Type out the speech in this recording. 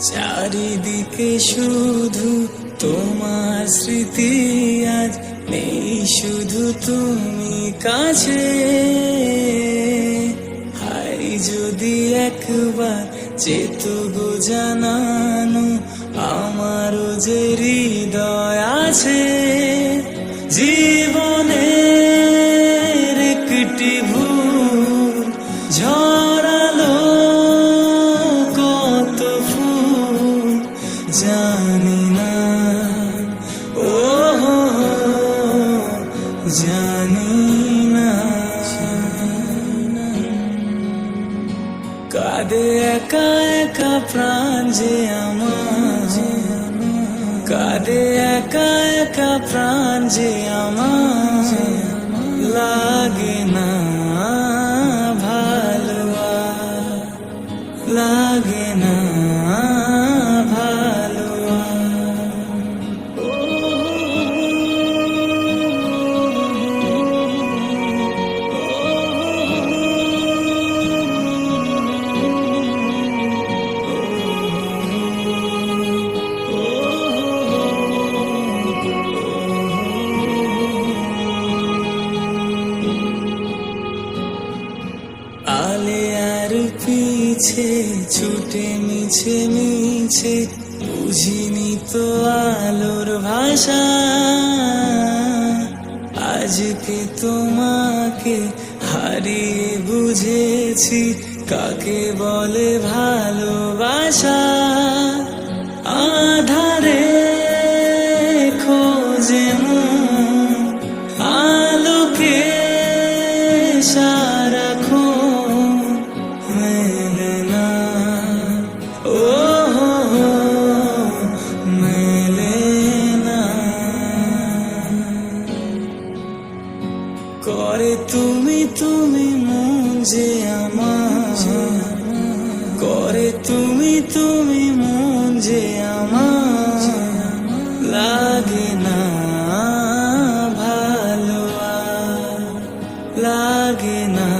চারিদিকে শুধু তোমার স্মৃতি, আজ নেই শুধু তুমি কাছে। হাই যদি একবার চেত গো জানানো, আমারও যে হৃদয় আছে। জীবনের একটি ভুল ঝরালো কত ফুল, জানি না ও জানি না। কাঁদে একা একা প্রাণ যে আমার, কাঁদে একা একা প্রাণ যে আমার, লাগে না ভালো আর, লাগে না ভালো আর। আলে আর পিছে ছুটে মিছে মিছে, বুঝিনি তো আলোর ভাষা। আজকে তোমাকে হারিয়ে বুঝেছি কাকে বলে ভালোবাসা। আধারে খোঁজে মন আলোকে সারাক্ষণ, মেলে না ও মেলে না। করে তুমি তুমি মন যে আমার, করে তুমি তুমি মন যে আমার, লাগে না ভালো আর, লাগে না।